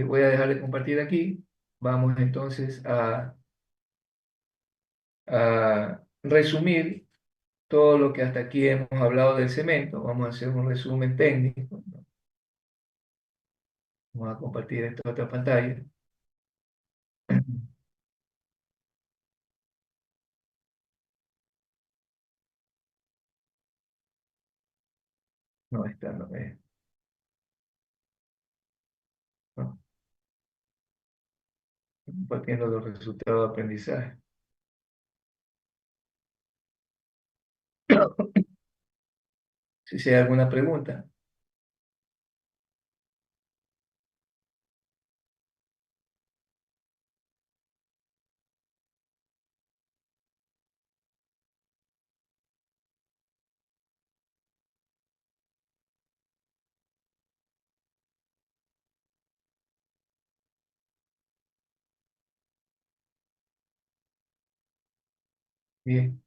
Voy a dejar de compartir aquí. Vamos entonces a resumir todo lo que hasta aquí hemos hablado del cemento. Vamos a hacer un resumen técnico, ¿no? Vamos a compartir esta otra pantalla. No, esta no es. No, compartiendo los resultados de aprendizaje. Si hay alguna pregunta. Bien,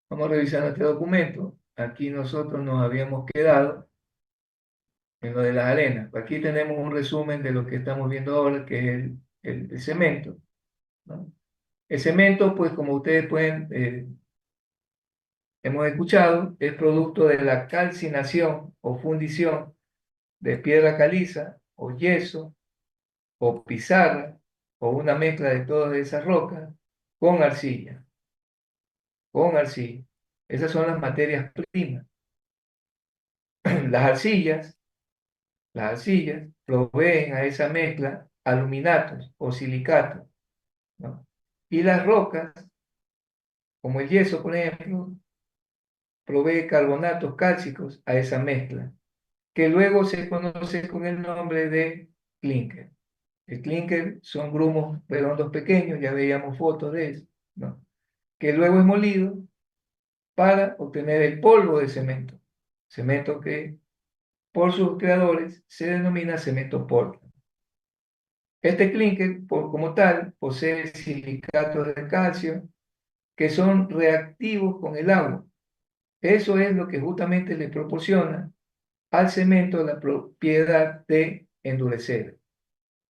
vamos revisando este documento. Aquí nosotros nos habíamos quedado en lo de las arenas. Aquí tenemos un resumen de lo que estamos viendo ahora, que es el cemento, ¿no? El cemento, pues como ustedes hemos escuchado, es producto de la calcinación o fundición de piedra caliza o yeso o pizarra o una mezcla de todas esas rocas con arcilla, con arcilla. Esas son las materias primas. Las arcillas, las arcillas proveen a esa mezcla aluminatos o silicatos, ¿no? Y las rocas, como el yeso, por ejemplo, provee carbonatos cálcicos a esa mezcla, que luego se conoce con el nombre de clinker. El clinker son grumos redondos pequeños, ya veíamos fotos de eso, ¿no? Que luego es molido para obtener el polvo de cemento. Cemento que por sus creadores se denomina cemento Portland. Este clinker, como tal, posee silicatos de calcio que son reactivos con el agua. Eso es lo que justamente le proporciona al cemento la propiedad de endurecer,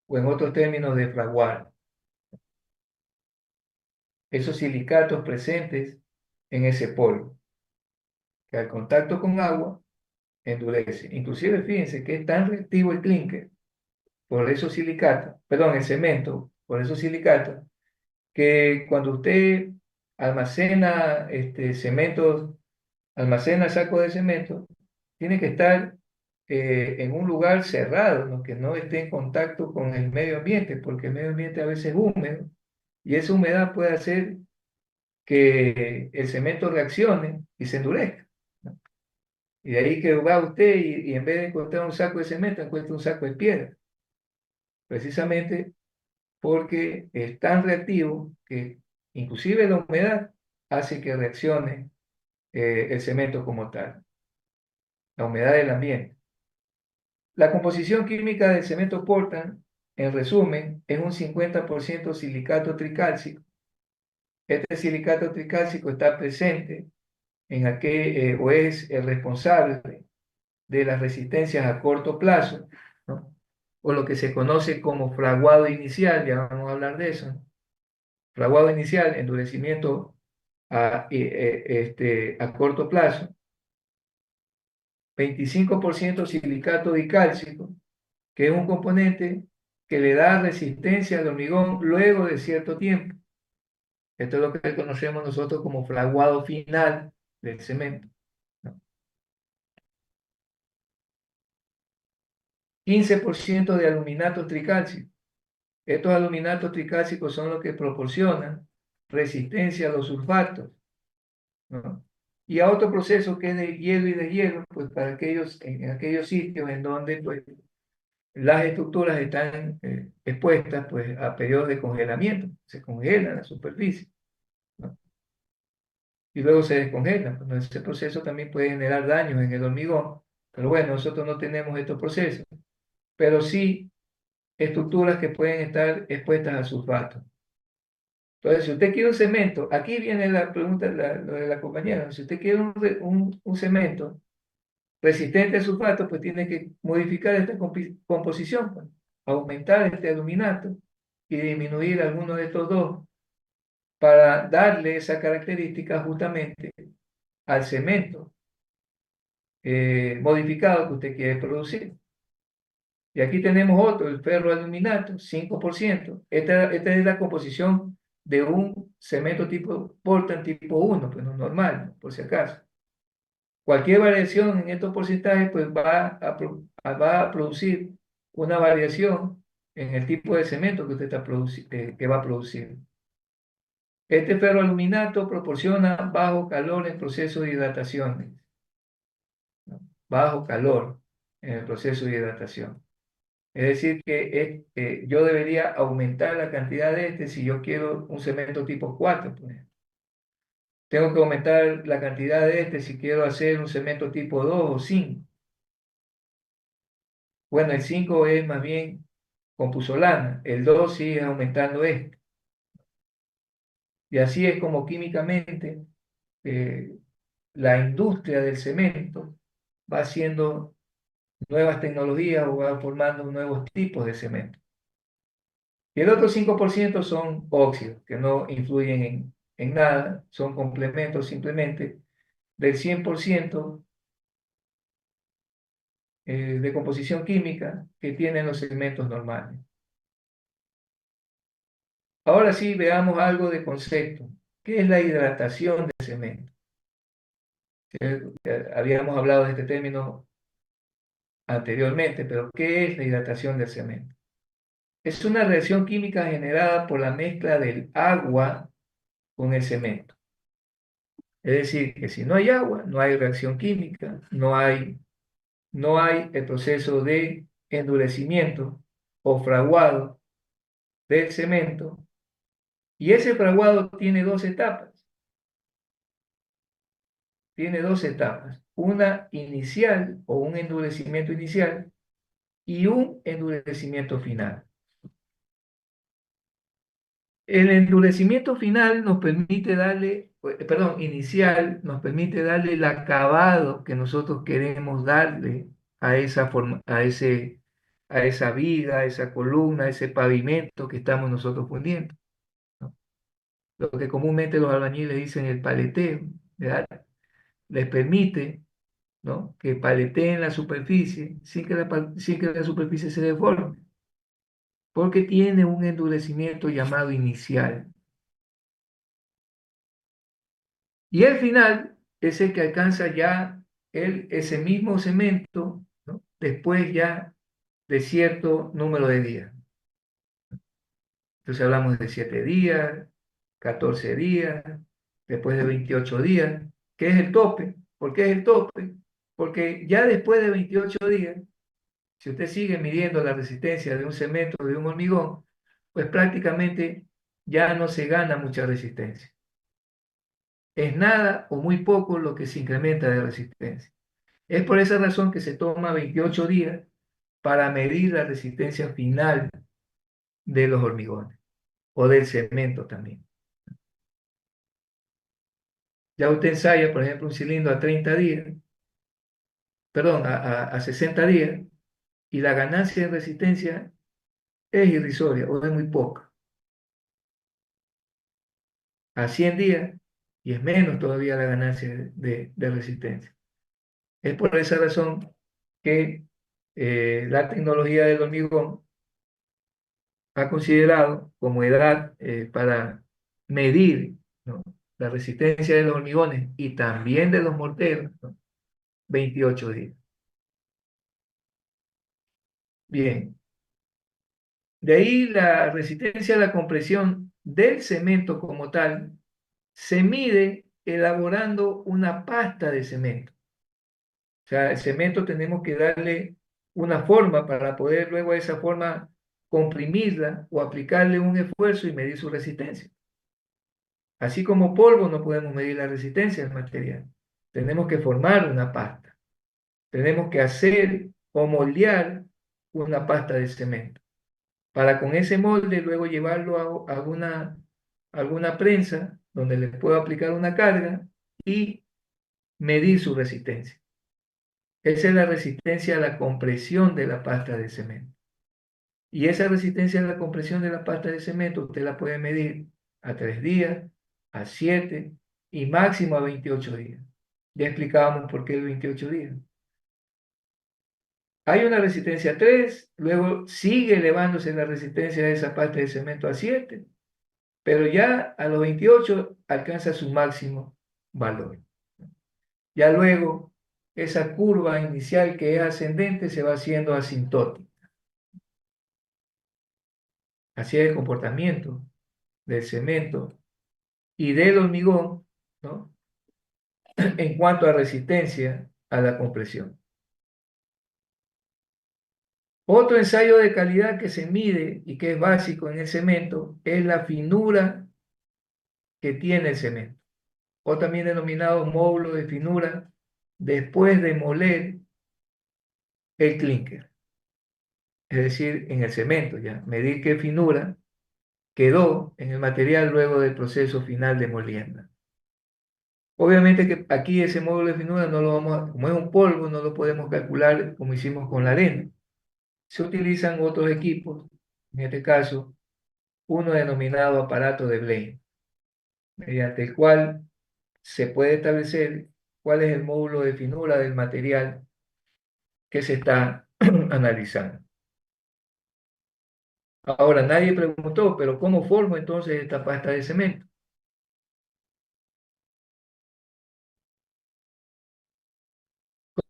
o en otros términos, de fraguar. Esos silicatos presentes en ese polvo, que al contacto con agua endurece. Inclusive fíjense que es tan reactivo el clinker por esos silicatos, perdón, el cemento, por esos silicatos, que cuando usted almacena cemento, almacena sacos de cemento, tiene que estar en un lugar cerrado, ¿no? Que no esté en contacto con el medio ambiente, porque el medio ambiente a veces es húmedo y esa humedad puede hacer que el cemento reaccione y se endurezca, ¿no? Y de ahí que va usted y en vez de encontrar un saco de cemento, encuentra un saco de piedra, precisamente porque es tan reactivo que inclusive la humedad hace que reaccione el cemento como tal, la humedad del ambiente. La composición química del cemento Portland, en resumen, es un 50% silicato tricálcico. Este silicato tricálcico está presente en aquel, o es el responsable de las resistencias a corto plazo, ¿no? O lo que se conoce como fraguado inicial, ya vamos a hablar de eso, ¿no? Fraguado inicial, endurecimiento a corto plazo. 25% silicato dicálcico, que es un componente que le da resistencia al hormigón luego de cierto tiempo. Esto es lo que conocemos nosotros como fraguado final del cemento, ¿no? 15% de aluminato tricálcico. Estos aluminatos tricálcicos son los que proporcionan resistencia a los sulfatos, ¿no? Y a otro proceso que es de hielo y deshielo, pues para en aquellos sitios en donde pues, las estructuras están expuestas pues, a periodos de congelamiento, se congela la superficie, ¿no? Y luego se descongelan. Bueno, ese proceso también puede generar daños en el hormigón, pero bueno, nosotros no tenemos estos procesos, pero sí estructuras que pueden estar expuestas a sulfato. Entonces, si usted quiere un cemento, aquí viene la pregunta, lo de la compañera, si usted quiere un cemento resistente al sulfato, pues tiene que modificar esta composición, pues, aumentar este aluminato y disminuir alguno de estos dos para darle esa característica justamente al cemento modificado que usted quiere producir. Y aquí tenemos otro, el ferroaluminato, 5%. Esta es la composición de un cemento tipo Portland tipo 1, pues no normal, ¿no? Por si acaso. Cualquier variación en estos porcentajes pues va a producir una variación en el tipo de cemento que usted que va a producir. Este ferroaluminato proporciona bajo calor en proceso de hidratación, ¿no? Bajo calor en el proceso de hidratación. Es decir, que yo debería aumentar la cantidad de este si yo quiero un cemento tipo 4, pues. Tengo que aumentar la cantidad de este si quiero hacer un cemento tipo 2 o 5. Bueno, el 5 es más bien con puzolana, el 2 sigue aumentando este. Y así es como químicamente eh, la industria del cemento va haciendo nuevas tecnologías o va formando nuevos tipos de cemento. Y el otro 5% son óxidos, que no influyen en nada, son complementos simplemente del 100% de composición química que tienen los cementos normales. Ahora sí, veamos algo de concepto. ¿Qué es la hidratación del cemento? Habíamos hablado de este término anteriormente, pero ¿qué es la hidratación del cemento? Es una reacción química generada por la mezcla del agua con el cemento. Es decir, que si no hay agua, no hay reacción química, no hay el proceso de endurecimiento o fraguado del cemento. Y ese fraguado tiene dos etapas. Tiene dos etapas. Una inicial o un endurecimiento inicial y un endurecimiento final. El endurecimiento final nos permite darle, perdón, inicial nos permite darle el acabado que nosotros queremos darle a esa forma, a esa viga, a esa columna, a ese pavimento que estamos nosotros poniendo, ¿no? Lo que comúnmente los albañiles dicen el paleteo, ¿verdad? Les permite, ¿no?, que paleteen la superficie sin que la superficie se deforme, porque tiene un endurecimiento llamado inicial. Y el final es el que alcanza ya ese mismo cemento, ¿no?, después ya de cierto número de días. Entonces hablamos de 7 días, 14 días, después de 28 días, que es el tope. ¿Por qué es el tope? Porque ya después de 28 días, si usted sigue midiendo la resistencia de un cemento o de un hormigón, pues prácticamente ya no se gana mucha resistencia. Es nada o muy poco lo que se incrementa de resistencia. Es por esa razón que se toma 28 días para medir la resistencia final de los hormigones o del cemento también. Ya usted ensaya, por ejemplo, un cilindro a 30 días, perdón, a 60 días, y la ganancia de resistencia es irrisoria o es muy poca. A 100 días, y es menos todavía la ganancia de resistencia. Es por esa razón que la tecnología del hormigón ha considerado como edad para medir, ¿no?, la resistencia de los hormigones y también de los morteros, ¿no?, 28 días. Bien, de ahí la resistencia a la compresión del cemento como tal se mide elaborando una pasta de cemento. O sea, el cemento tenemos que darle una forma para poder luego a esa forma comprimirla o aplicarle un esfuerzo y medir su resistencia. Así como polvo no podemos medir la resistencia del material. Tenemos que formar una pasta. Tenemos que hacer o moldear una pasta de cemento, para con ese molde luego llevarlo a alguna prensa donde le puedo aplicar una carga y medir su resistencia. Esa es la resistencia a la compresión de la pasta de cemento. Y esa resistencia a la compresión de la pasta de cemento usted la puede medir a 3 días, a 7 y máximo a 28 días. Ya explicábamos por qué el 28 días. Hay una resistencia a 3, luego sigue elevándose la resistencia de esa pasta de cemento a 7, pero ya a los 28 alcanza su máximo valor. Ya luego esa curva inicial que es ascendente se va haciendo asintótica. Así es el comportamiento del cemento y del hormigón, ¿no? En cuanto a resistencia a la compresión. Otro ensayo de calidad que se mide y que es básico en el cemento es la finura que tiene el cemento, o también denominado módulo de finura después de moler el clínker, es decir, en el cemento ya, medir qué finura quedó en el material luego del proceso final de molienda. Obviamente que aquí ese módulo de finura no lo vamos a, como es un polvo, no lo podemos calcular como hicimos con la arena. Se utilizan otros equipos, en este caso, uno denominado aparato de Blaine, mediante el cual se puede establecer cuál es el módulo de finura del material que se está analizando. Ahora, nadie preguntó, pero ¿cómo formo entonces esta pasta de cemento?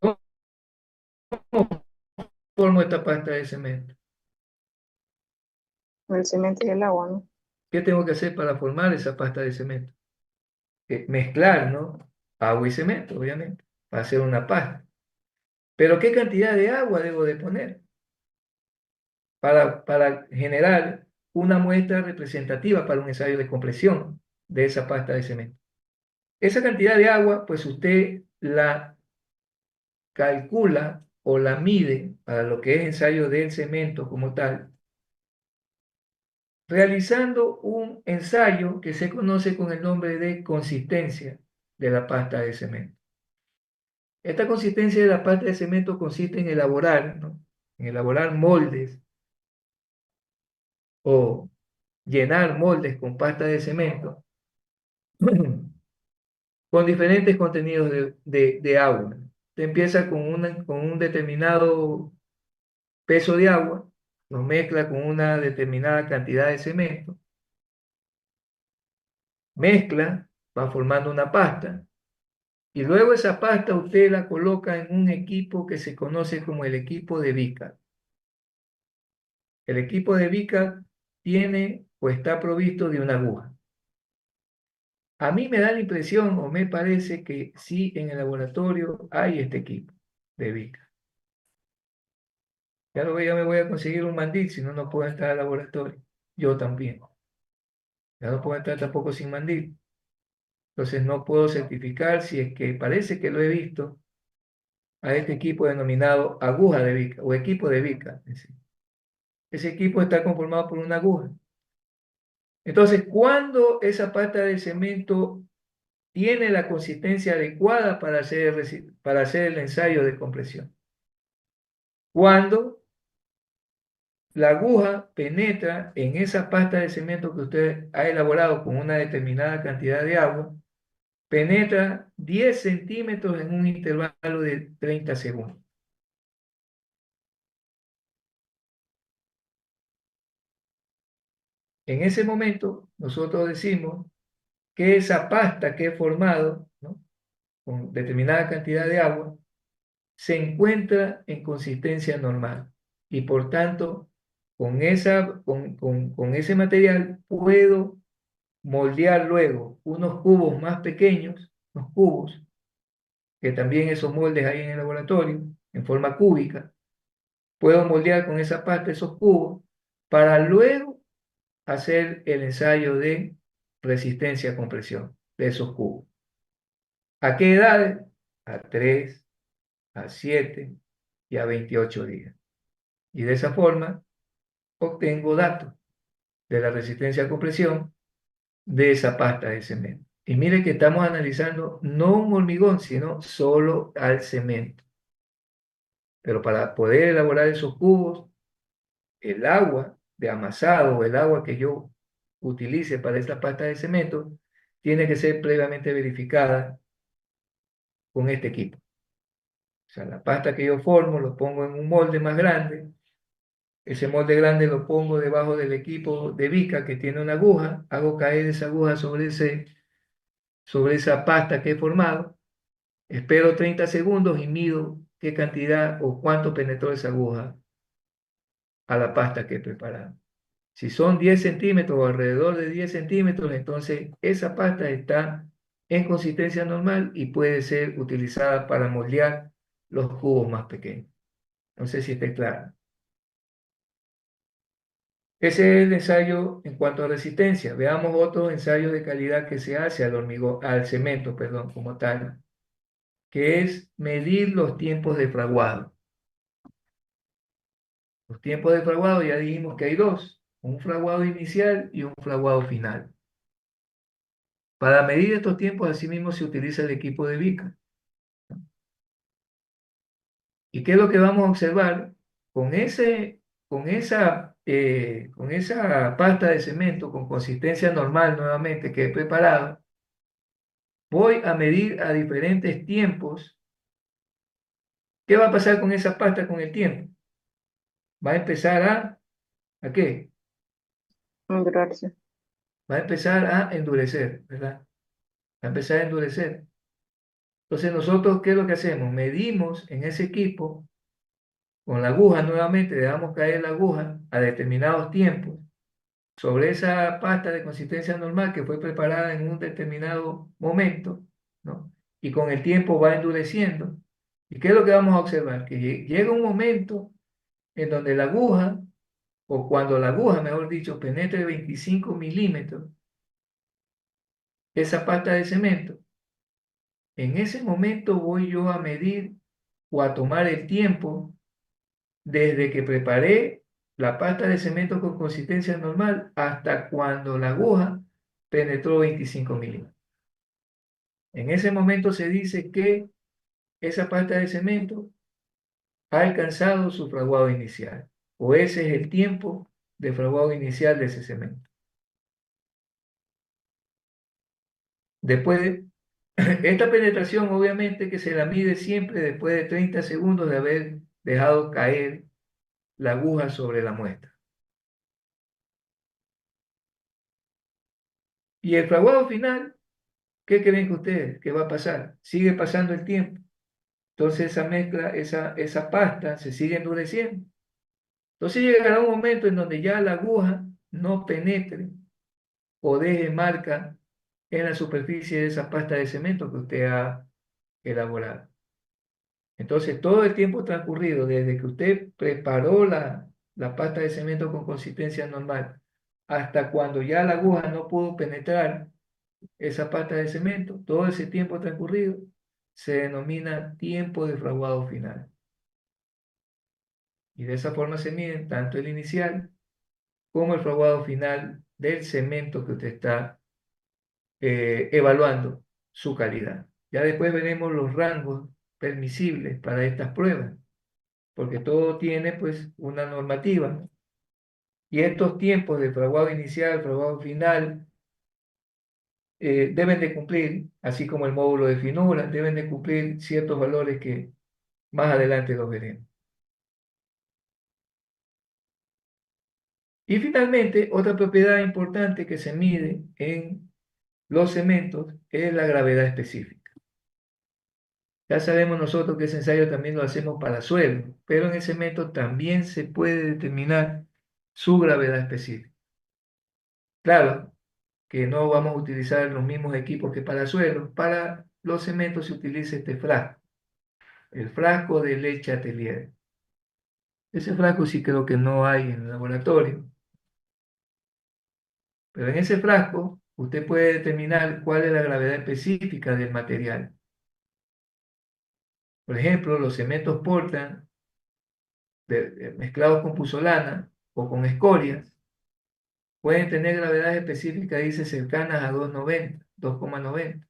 ¿Cómo formo esta pasta de cemento? El cemento y el agua, ¿no? ¿Qué tengo que hacer para formar esa pasta de cemento? Mezclar, ¿no? Agua y cemento, obviamente, para hacer una pasta. Pero ¿qué cantidad de agua debo de poner para generar una muestra representativa para un ensayo de compresión de esa pasta de cemento? Esa cantidad de agua, pues usted la calcula o la mide para lo que es ensayo del cemento como tal, realizando un ensayo que se conoce con el nombre de consistencia de la pasta de cemento. Esta consistencia de la pasta de cemento consiste en elaborar, ¿no? En elaborar moldes o llenar moldes con pasta de cemento con diferentes contenidos de agua. Usted empieza con un determinado peso de agua, lo mezcla con una determinada cantidad de cemento, mezcla, va formando una pasta, y luego esa pasta usted la coloca en un equipo que se conoce como el equipo de Vickers. El equipo de Vickers tiene o está provisto de una aguja. A mí me da la impresión o me parece que sí en el laboratorio hay este equipo de Vickers. Ya me voy a conseguir un mandil, si no, no puedo entrar al laboratorio. Yo también. Ya no puedo entrar tampoco sin mandil. Entonces no puedo certificar si es que parece que lo he visto a este equipo denominado aguja de Vickers o equipo de Vickers. Ese equipo está conformado por una aguja. Entonces, cuando esa pasta de cemento tiene la consistencia adecuada para hacer el ensayo de compresión? Cuando la aguja penetra en esa pasta de cemento que usted ha elaborado con una determinada cantidad de agua, penetra 10 centímetros en un intervalo de 30 segundos. En ese momento, nosotros decimos que esa pasta que he formado, ¿no? Con determinada cantidad de agua, se encuentra en consistencia normal y por tanto, con ese material puedo moldear luego unos cubos más pequeños, unos cubos, que también esos moldes hay en el laboratorio, en forma cúbica. Puedo moldear con esa pasta esos cubos para luego hacer el ensayo de resistencia a compresión de esos cubos. ¿A qué edades? A 3, a 7 y a 28 días. Y de esa forma obtengo datos de la resistencia a compresión de esa pasta de cemento. Y mire que estamos analizando no un hormigón, sino solo al cemento. Pero para poder elaborar esos cubos el agua de amasado o el agua que yo utilice para esta pasta de cemento tiene que ser previamente verificada con este equipo. O sea, la pasta que yo formo lo pongo en un molde más grande. Ese molde grande lo pongo debajo del equipo de Vica que tiene una aguja. Hago caer esa aguja sobre esa pasta que he formado. Espero 30 segundos y mido qué cantidad o cuánto penetró esa aguja a la pasta que he preparado. Si son 10 centímetros o alrededor de 10 centímetros, entonces esa pasta está en consistencia normal y puede ser utilizada para moldear los cubos más pequeños. No sé si está claro. Ese es el ensayo en cuanto a resistencia. Veamos otro ensayo de calidad que se hace al hormigón, al cemento, perdón, como tal, que es medir los tiempos de fraguado. Los tiempos de fraguado ya dijimos que hay dos, un fraguado inicial y un fraguado final. Para medir estos tiempos, asimismo, se utiliza el equipo de Vica. ¿Y qué es lo que vamos a observar? Con con esa pasta de cemento con consistencia normal nuevamente que he preparado, voy a medir a diferentes tiempos. ¿Qué va a pasar con esa pasta con el tiempo? Va a empezar ¿a qué? Endurarse. Va a empezar a endurecer, ¿verdad? Va a empezar a endurecer. Entonces nosotros, ¿qué es lo que hacemos? Medimos en ese equipo con la aguja nuevamente, le damos caer la aguja a determinados tiempos sobre esa pasta de consistencia normal que fue preparada en un determinado momento, ¿no? Y con el tiempo va endureciendo. ¿Y qué es lo que vamos a observar? Que llega un momento en donde la aguja, o cuando la aguja, mejor dicho, penetre 25 milímetros, esa pasta de cemento, en ese momento voy yo a medir o a tomar el tiempo desde que preparé la pasta de cemento con consistencia normal hasta cuando la aguja penetró 25 milímetros. En ese momento se dice que esa pasta de cemento ha alcanzado su fraguado inicial, o ese es el tiempo de fraguado inicial de ese cemento. Después de esta penetración, obviamente que se la mide siempre después de 30 segundos de haber dejado caer la aguja sobre la muestra. Y el fraguado final, ¿qué creen que ustedes que va a pasar? Sigue pasando el tiempo. Entonces esa mezcla, esa pasta se sigue endureciendo. Entonces llegará un momento en donde ya la aguja no penetre o deje marca en la superficie de esa pasta de cemento que usted ha elaborado. Entonces todo el tiempo transcurrido desde que usted preparó la pasta de cemento con consistencia normal hasta cuando ya la aguja no pudo penetrar esa pasta de cemento, todo ese tiempo transcurrido se denomina tiempo de fraguado final. Y de esa forma se miden tanto el inicial como el fraguado final del cemento que usted está evaluando su calidad. Ya después veremos los rangos permisibles para estas pruebas, porque todo tiene pues una normativa, ¿no? Y estos tiempos de fraguado inicial, fraguado final, deben de cumplir, así como el módulo de finura, deben de cumplir ciertos valores que más adelante los veremos. Y finalmente, otra propiedad importante que se mide en los cementos es la gravedad específica. Ya sabemos nosotros que ese ensayo también lo hacemos para suelo, pero en el cemento también se puede determinar su gravedad específica. Claro que no vamos a utilizar los mismos equipos que para suelo. Para los cementos se utiliza este frasco, el frasco de leche atelier. Ese frasco sí creo que no hay en el laboratorio, pero en ese frasco usted puede determinar cuál es la gravedad específica del material. Por ejemplo, los cementos Portland mezclados con puzolana o con escorias pueden tener gravedades específicas, dice, cercanas a 2,90, 2,90.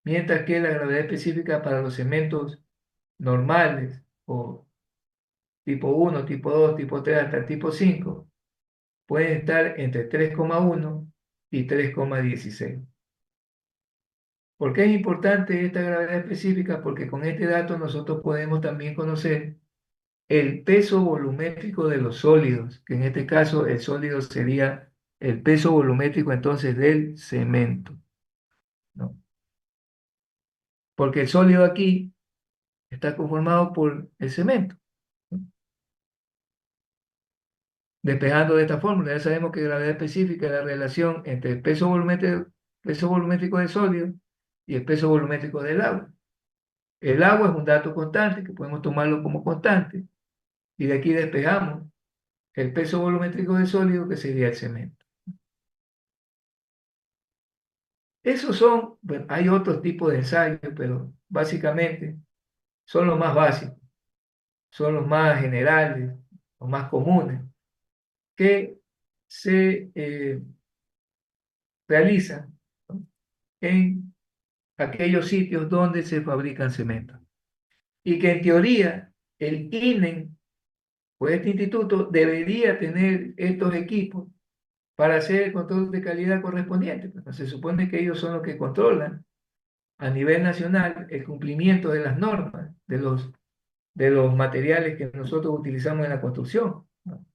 Mientras que la gravedad específica para los cementos normales o tipo 1, tipo 2, tipo 3, hasta el tipo 5, pueden estar entre 3,1 y 3,16. ¿Por qué es importante esta gravedad específica? Porque con este dato nosotros podemos también conocer el peso volumétrico de los sólidos, que en este caso el sólido sería el peso volumétrico entonces del cemento, ¿no? Porque el sólido aquí está conformado por el cemento, ¿no? Despejando de esta fórmula, ya sabemos que gravedad específica es la relación entre el peso volumétrico del sólido y el peso volumétrico del agua. El agua es un dato constante que podemos tomarlo como constante y de aquí despejamos el peso volumétrico del sólido que sería el cemento. Esos son, bueno, hay otros tipos de ensayos, pero básicamente son los más básicos, son los más generales, los más comunes, que se realizan, ¿no?, en aquellos sitios donde se fabrican cementos. Y que en teoría el INEN, o este instituto, debería tener estos equipos para hacer el control de calidad correspondiente. Pues, se supone que ellos son los que controlan a nivel nacional el cumplimiento de las normas, de los materiales que nosotros utilizamos en la construcción, ¿no?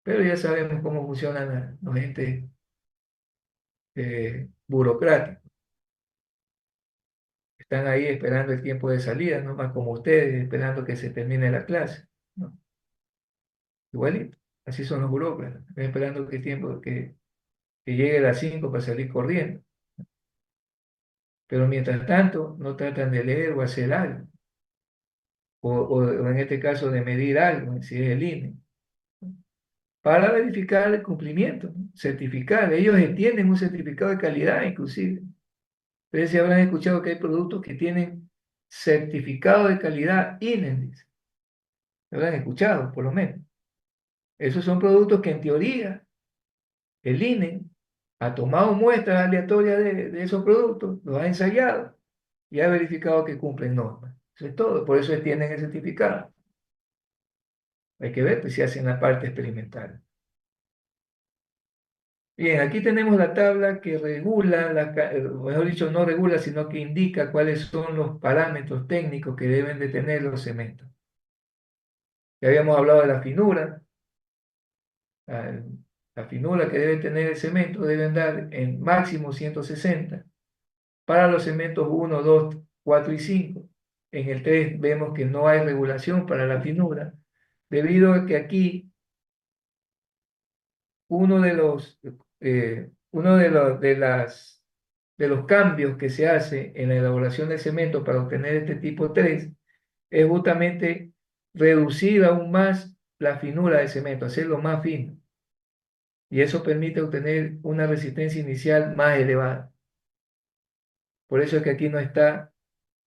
Pero ya sabemos cómo funcionan los entes burocráticos. Están ahí esperando el tiempo de salida, no más como ustedes, esperando que se termine la clase, ¿no? Igualito, así son los burócratas, están esperando que llegue a las 5 para salir corriendo. Pero mientras tanto, no tratan de leer o hacer algo, o en este caso de medir algo, si es el INE, para verificar el cumplimiento, ¿no? Certificar. Ellos tienen un certificado de calidad, inclusive. Ustedes se habrán escuchado que hay productos que tienen certificado de calidad INEDIS. ¿Se habrán escuchado, por lo menos? Esos son productos que en teoría el INE ha tomado muestras aleatorias de esos productos, los ha ensayado y ha verificado que cumplen normas. Eso es todo. Por eso tienen el certificado. Hay que ver, pues, si hacen la parte experimental. Bien, aquí tenemos la tabla que regula, mejor dicho, no regula, sino que indica cuáles son los parámetros técnicos que deben de tener los cementos. Ya habíamos hablado de la finura. La, la finura que debe tener el cemento debe andar en máximo 160 para los cementos 1, 2, 4 y 5. En el 3 vemos que no hay regulación para la finura, debido a que aquí uno de los, de los cambios que se hace en la elaboración de cemento para obtener este tipo 3 es justamente reducir aún más la finura del cemento, hacerlo más fino. Y eso permite obtener una resistencia inicial más elevada. Por eso es que aquí no está,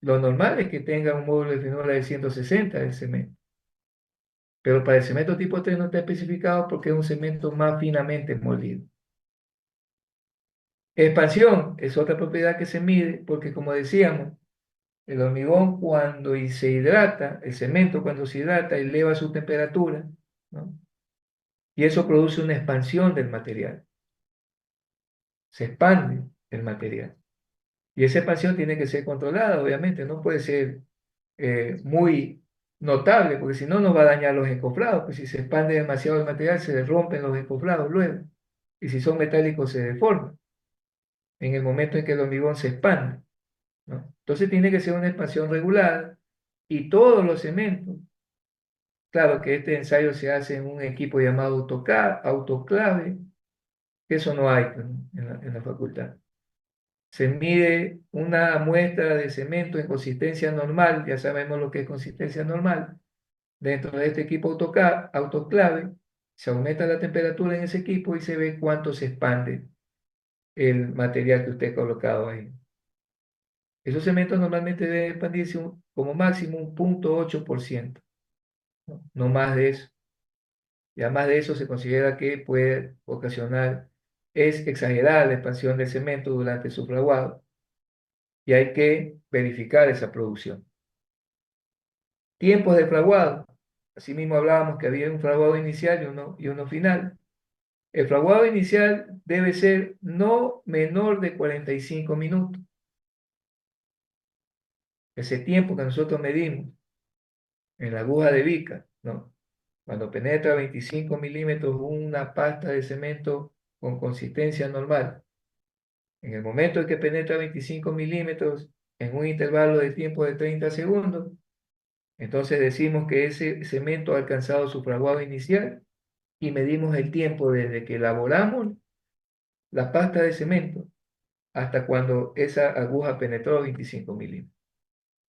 lo normal es que tenga un módulo de finura de 160 del cemento. Pero para el cemento tipo 3 no está especificado porque es un cemento más finamente molido. Expansión es otra propiedad que se mide porque, como decíamos, el hormigón cuando se hidrata, el cemento cuando se hidrata eleva su temperatura, ¿no? Y eso produce una expansión del material. Se expande el material. Y esa expansión tiene que ser controlada, obviamente, no puede ser muy notable, porque si no nos va a dañar los encofrados, pues si se expande demasiado el material se rompen los encofrados luego, y si son metálicos se deforman en el momento en que el hormigón se expande, ¿no? Entonces tiene que ser una expansión regulada y todos los cementos, claro que este ensayo se hace en un equipo llamado autoclave, que eso no hay, pues, ¿no?, en la facultad. Se mide una muestra de cemento en consistencia normal, ya sabemos lo que es consistencia normal. Dentro de este equipo autoclave, se aumenta la temperatura en ese equipo y se ve cuánto se expande el material que usted ha colocado ahí. Esos cementos normalmente deben expandirse como máximo un 0,8%, ¿no? No más de eso. Ya más de eso se considera que puede ocasionar, es exagerada la expansión del cemento durante su fraguado y hay que verificar esa producción. Tiempos de fraguado. Asimismo hablábamos que había un fraguado inicial y uno final. El fraguado inicial debe ser no menor de 45 minutos. Ese tiempo que nosotros medimos en la aguja de Vica, ¿no? Cuando penetra 25 milímetros una pasta de cemento con consistencia normal. En el momento en que penetra 25 milímetros en un intervalo de tiempo de 30 segundos, entonces decimos que ese cemento ha alcanzado su fraguado inicial y medimos el tiempo desde que elaboramos la pasta de cemento hasta cuando esa aguja penetró 25 milímetros.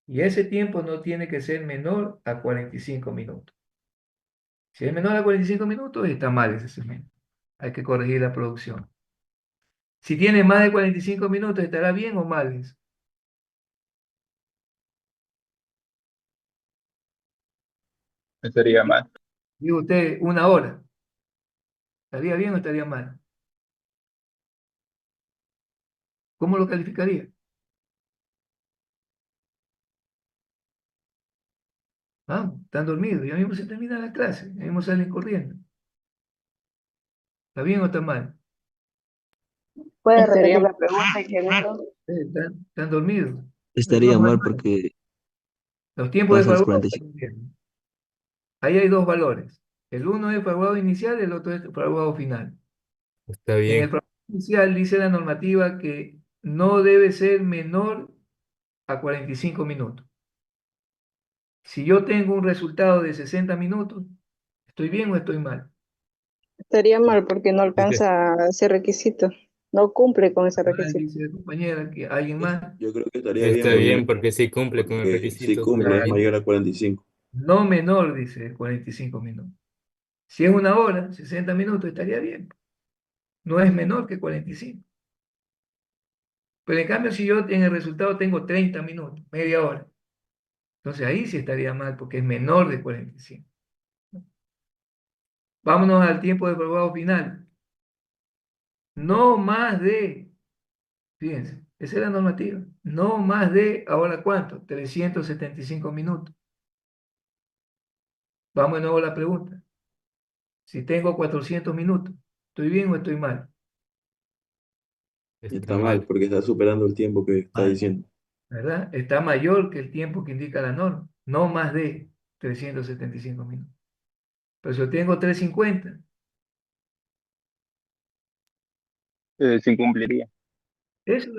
Y ese tiempo no tiene que ser menor a 45 minutos. Si es menor a 45 minutos, está mal ese cemento. Hay que corregir la producción. Si tiene más de 45 minutos, ¿estará bien o mal eso? Estaría mal. Digo usted, una hora. ¿Estaría bien o estaría mal? ¿Cómo lo calificaría? Vamos, están dormidos. Ya mismo se termina la clase. Ya mismo salen corriendo. ¿Está bien o está mal? ¿Puede repetir la pregunta, ingeniero? Están dormidos. No, Estaría no, mal porque los tiempos de pasa los fraguado 45. están bien. Ahí hay dos valores. El uno es fraguado inicial, el otro es fraguado final. Está En el bien. fraguado inicial dice la normativa que no debe ser menor a 45 minutos. Si yo tengo un resultado de 60 minutos, ¿estoy bien o estoy mal? Estaría mal porque no Dice, alcanza ese requisito. No cumple con ese Mal, requisito. dice la compañera, que alguien más, Yo creo que estaría bien está bien porque sí cumple con el porque si requisito. cumple es claro, mayor a 45. no menor, dice 45 minutos. Si es una hora, 60 minutos, estaría bien. No es menor que 45. Pero en cambio, si yo en el resultado tengo 30 minutos, media hora, entonces ahí sí estaría mal porque es menor de 45. Vámonos al tiempo de probado final. No más de, fíjense, esa es la normativa. No más de, ¿ahora cuánto? 375 minutos. Vamos de nuevo a la pregunta. Si tengo 400 minutos, ¿estoy bien o estoy mal? Está Está mal mal. porque está superando el tiempo que está Mal, diciendo. ¿verdad? Está mayor que el tiempo que indica la norma. No más de 375 minutos. Pero si yo tengo 350, Sí cumpliría. eso,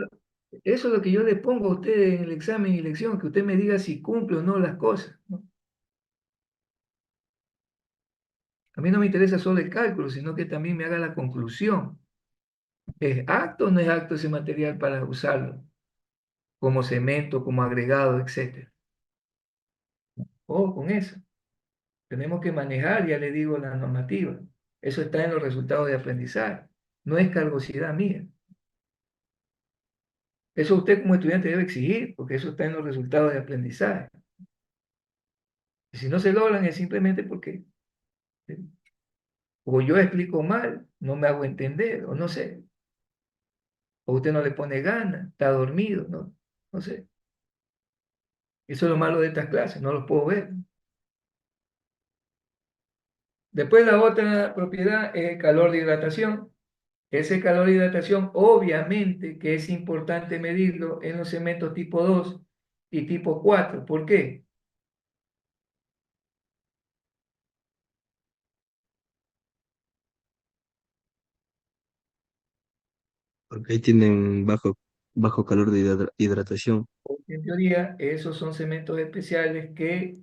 eso es lo que yo le pongo a usted en el examen y lección, que usted me diga si cumple o no las cosas, ¿no? A mí no me interesa solo el cálculo, sino que también me haga la conclusión. ¿Es apto o no es apto ese material para usarlo como cemento, como agregado, etcétera? O con eso. Tenemos que manejar, ya le digo, la normativa. Eso está en los resultados de aprendizaje. No es cargosidad mía. Eso usted como estudiante debe exigir, porque eso está en los resultados de aprendizaje. Y si no se logran es simplemente porque o yo explico mal, no me hago entender, o no sé, o usted no le pone ganas, está dormido, no, no sé. Eso es lo malo de estas clases, no los puedo ver. Después la otra propiedad es el calor de hidratación. Ese calor de hidratación, obviamente que es importante medirlo en los cementos tipo 2 y tipo 4. ¿Por qué? Porque ahí tienen bajo calor de hidratación. Porque en teoría esos son cementos especiales que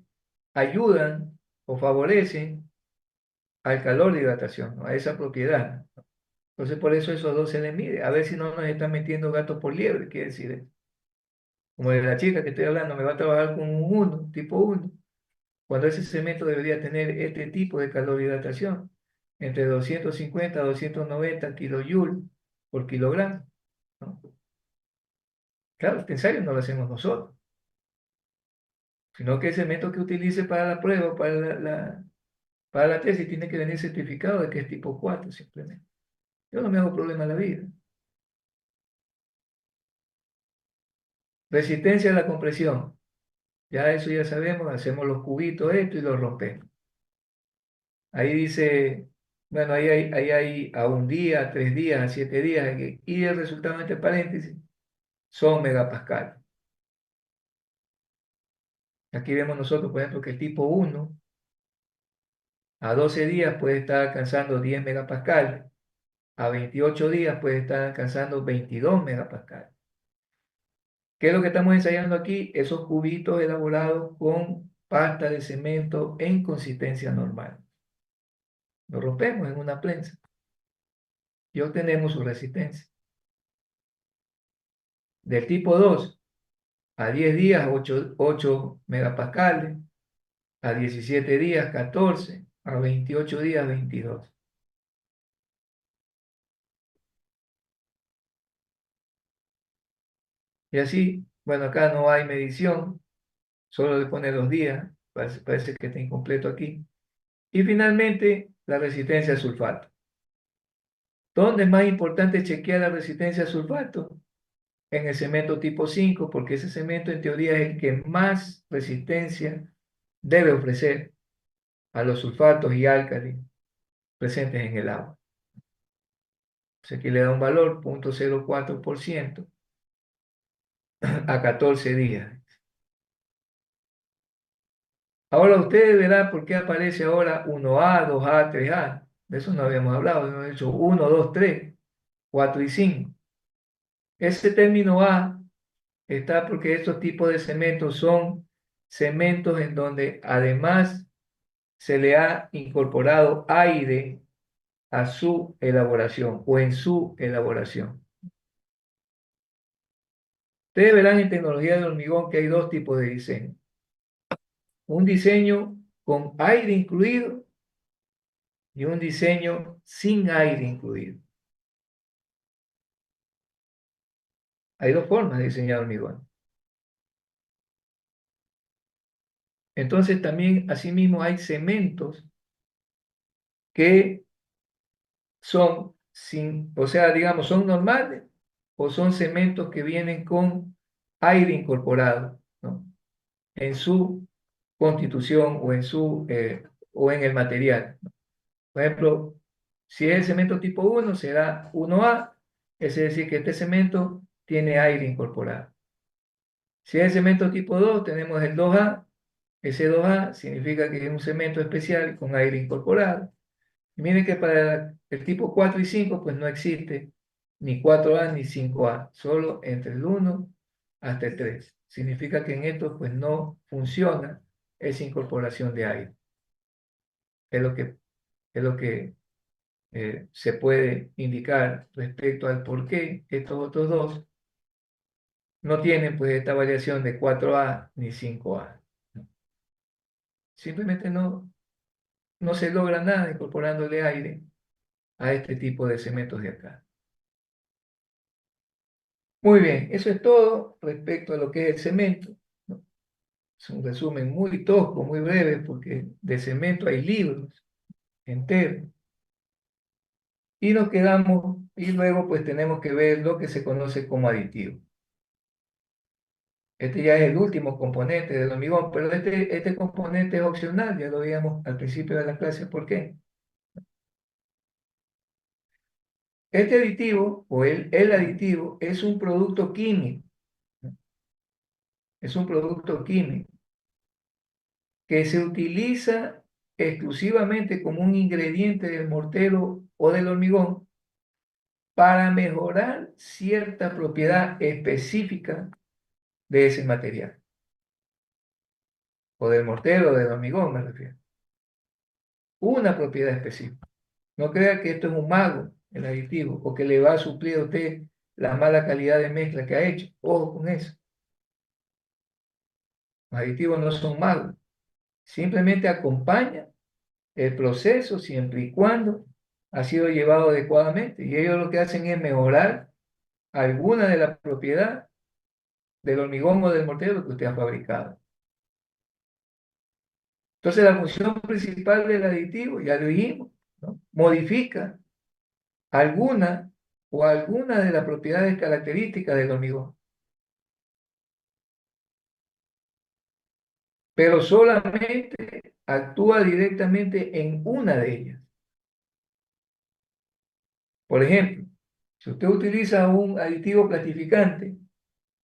ayudan o favorecen al calor de hidratación, ¿no? A esa propiedad. Entonces por eso esos dos se les mide. A ver si no nos están metiendo gatos por liebre, quiere decir eso. Como de la chica que estoy hablando, me va a trabajar con un 1, tipo 1. Cuando ese cemento debería tener este tipo de calorihidratación, entre 250 a 290 kilojoules por kilogramo, ¿no? Claro, este ensayo no lo hacemos nosotros, sino que el cemento que utilice para la prueba, para la tesis, tiene que venir certificado de que es tipo 4 simplemente. Yo no me hago problema en la vida. Resistencia a la compresión. Ya eso ya sabemos, hacemos los cubitos esto y los rompemos. Ahí dice, bueno, ahí hay a un día, a 3 días, a 7 días, y el resultado entre paréntesis son megapascales. Aquí vemos nosotros, por ejemplo, que el tipo 1 a 12 días puede estar alcanzando 10 megapascales, a 28 días puede estar alcanzando 22 megapascales. ¿Qué es lo que estamos ensayando aquí? Esos cubitos elaborados con pasta de cemento en consistencia normal. Lo rompemos en una prensa y obtenemos su resistencia. Del tipo 2 a 10 días 8 megapascales, a 17 días 14, a 28 días 22. Y así, bueno, acá no hay medición, solo le pone los días, parece que está incompleto aquí. Y finalmente, la resistencia al sulfato. ¿Dónde es más importante chequear la resistencia al sulfato? En el cemento tipo 5, porque ese cemento en teoría es el que más resistencia debe ofrecer a los sulfatos y álcalis presentes en el agua. Entonces aquí le da un valor 0.04% a 14 días. Ahora ustedes verán por qué aparece ahora 1A, 2A, 3A. De eso no habíamos hablado, hemos dicho 1, 2, 3, 4 y 5. Ese término A está porque estos tipos de cementos son cementos en donde además se le ha incorporado aire a su elaboración o en su elaboración. Ustedes verán en tecnología de hormigón que hay dos tipos de diseño. Un diseño con aire incluido y un diseño sin aire incluido. Hay dos formas de diseñar hormigón. Entonces también, asimismo, hay cementos que son sin, o sea, digamos, son normales o son cementos que vienen con aire incorporado, ¿no? En su constitución o en el material. Por ejemplo, si es el cemento tipo 1, será 1A, es decir, que este cemento tiene aire incorporado. Si es el cemento tipo 2, tenemos el 2A. Ese 2A significa que es un cemento especial con aire incorporado. Y miren que para el tipo 4 y 5, pues no existe ni 4A ni 5A, solo entre el 1 hasta el 3. Significa que en estos pues no funciona esa incorporación de aire. Es lo que se puede indicar respecto al por qué estos otros dos no tienen pues esta variación de 4A ni 5A. Simplemente no se logra nada incorporándole aire a este tipo de cementos de acá. Muy bien, eso es todo respecto a lo que es el cemento, ¿no? Es un resumen muy tosco, muy breve, porque de cemento hay libros enteros. Y nos quedamos, y luego pues tenemos que ver lo que se conoce como aditivo. Este ya es el último componente del hormigón, pero este componente es opcional, ya lo veíamos al principio de la clase, ¿por qué? Este aditivo, o el aditivo, es un producto químico, ¿no? Es un producto químico que se utiliza exclusivamente como un ingrediente del mortero o del hormigón para mejorar cierta propiedad específica de ese material, o del mortero o del hormigón, me refiero. Una propiedad específica. No crea que esto es un mago, el aditivo, o que le va a suplir a usted la mala calidad de mezcla que ha hecho. Ojo con eso. Los aditivos no son magos. Simplemente acompañan el proceso siempre y cuando ha sido llevado adecuadamente. Y ellos lo que hacen es mejorar alguna de las propiedades del hormigón o del mortero que usted ha fabricado. Entonces la función principal del aditivo, ya lo dijimos, ¿no? Modifica alguna o alguna de las propiedades características del hormigón, pero solamente actúa directamente en una de ellas. Por ejemplo, si usted utiliza un aditivo plastificante,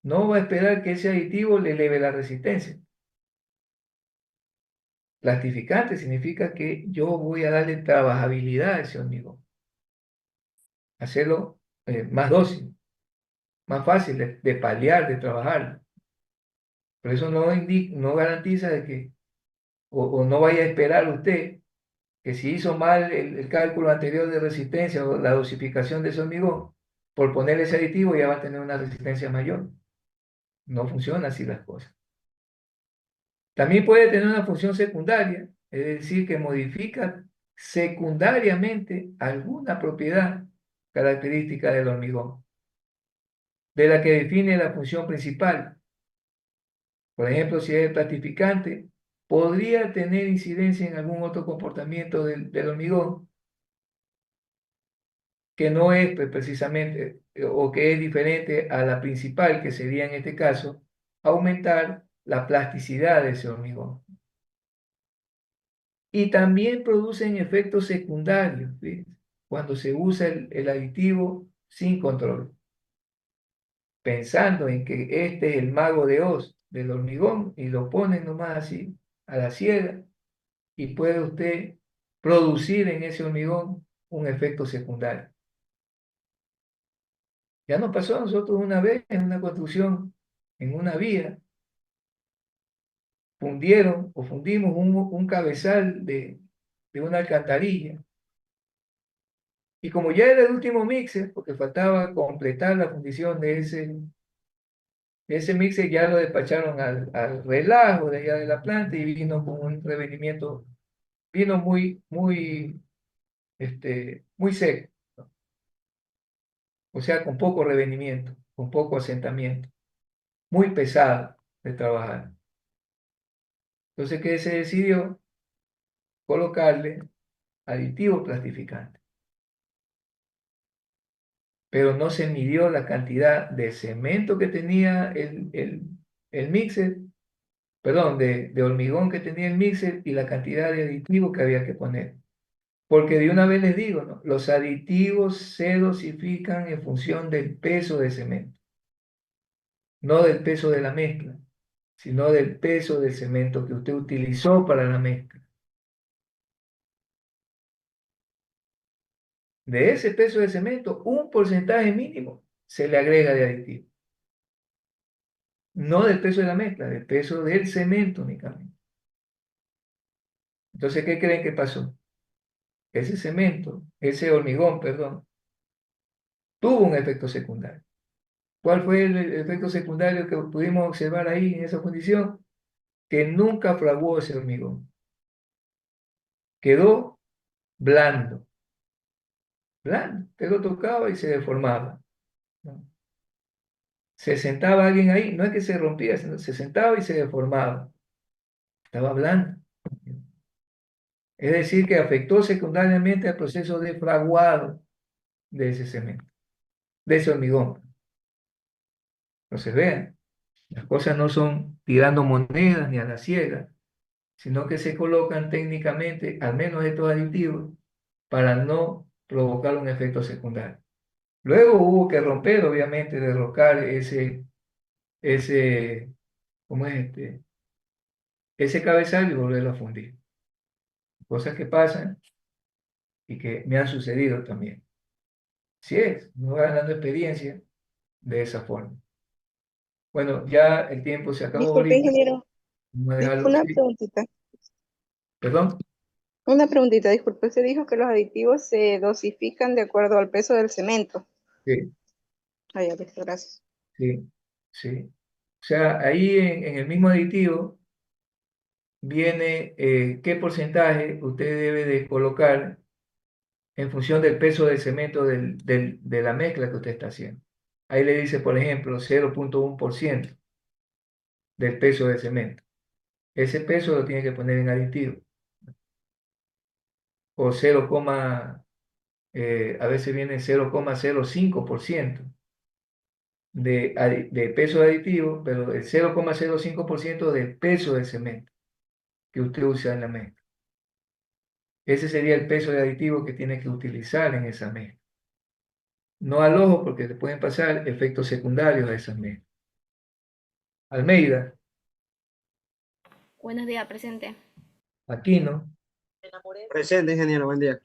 no va a esperar que ese aditivo le eleve la resistencia. Plastificante significa que yo voy a darle trabajabilidad a ese hormigón, hacerlo más dócil, más fácil de paliar, de trabajar. Por eso no garantiza de que, o no vaya a esperar usted que si hizo mal el cálculo anterior de resistencia o la dosificación de ese hormigón, por ponerle ese aditivo ya va a tener una resistencia mayor. No funciona así las cosas. También puede tener una función secundaria, es decir, que modifica secundariamente alguna propiedad característica del hormigón, de la que define la función principal. Por ejemplo, si es plastificante, podría tener incidencia en algún otro comportamiento del hormigón que no es pues, precisamente o que es diferente a la principal, que sería en este caso aumentar la plasticidad de ese hormigón. Y también producen efectos secundarios, ¿sí? Cuando se usa el aditivo sin control, pensando en que este es el mago de Oz del hormigón y lo ponen nomás así a la ciega y puede usted producir en ese hormigón un efecto secundario. Ya nos pasó a nosotros una vez en una construcción, en una vía, fundimos un cabezal de una alcantarilla. Y como ya era el último mixer, porque faltaba completar la fundición de ese mixer, ya lo despacharon al relajo de allá de la planta y vino con un revenimiento, vino muy seco, ¿no? O sea, con poco revenimiento, con poco asentamiento, muy pesado de trabajar. Entonces, ¿qué se decidió? Colocarle aditivos plastificantes. Pero no se midió la cantidad de cemento que tenía el mixer, perdón, de hormigón que tenía el mixer y la cantidad de aditivos que había que poner. Porque de una vez les digo, ¿no? Los aditivos se dosifican en función del peso de cemento, no del peso de la mezcla, sino del peso del cemento que usted utilizó para la mezcla. De ese peso de cemento, un porcentaje mínimo se le agrega de aditivo. No del peso de la mezcla, del peso del cemento únicamente. Entonces, ¿qué creen que pasó? Ese hormigón, perdón, tuvo un efecto secundario. ¿Cuál fue el efecto secundario que pudimos observar ahí en esa condición? Que nunca fraguó ese hormigón. Quedó blando, blando. Usted lo tocaba y se deformaba, ¿no? Se sentaba alguien ahí, no es que se rompía, sino se sentaba y se deformaba. Estaba blando. Es decir, que afectó secundariamente al proceso de fraguado de ese cemento, de ese hormigón. Entonces, vean, las cosas no son tirando monedas ni a la ciega, sino que se colocan técnicamente, al menos estos aditivos, para no provocar un efecto secundario. Luego hubo que romper, obviamente, derrocar ese, ¿cómo es ese cabezal y volverlo a fundir. Cosas que pasan y que me han sucedido también. Si es, uno va ganando experiencia de esa forma. Bueno, ya el tiempo se acabó Disculpe, ahorita. ingeniero, Vamos a dejarlo una así. preguntita. Perdón. Una preguntita, disculpe, usted dijo que los aditivos se dosifican de acuerdo al peso del cemento. Sí, Ah, ya, listo, gracias. sí, sí. O sea, ahí en el mismo aditivo viene qué porcentaje usted debe de colocar en función del peso del cemento de la mezcla que usted está haciendo. Ahí le dice, por ejemplo, 0,1% del peso del cemento. Ese peso lo tiene que poner en aditivo. O a veces viene 0,05% de peso de aditivo, pero el 0,05% del peso del cemento. que usted usa en la mezcla. Ese sería el peso de aditivo que tiene que utilizar en esa mezcla. No al ojo porque le pueden pasar efectos secundarios a esas mezclas. Almeida, Buenos días, presente. Aquino, Presente, ingeniero, buen día.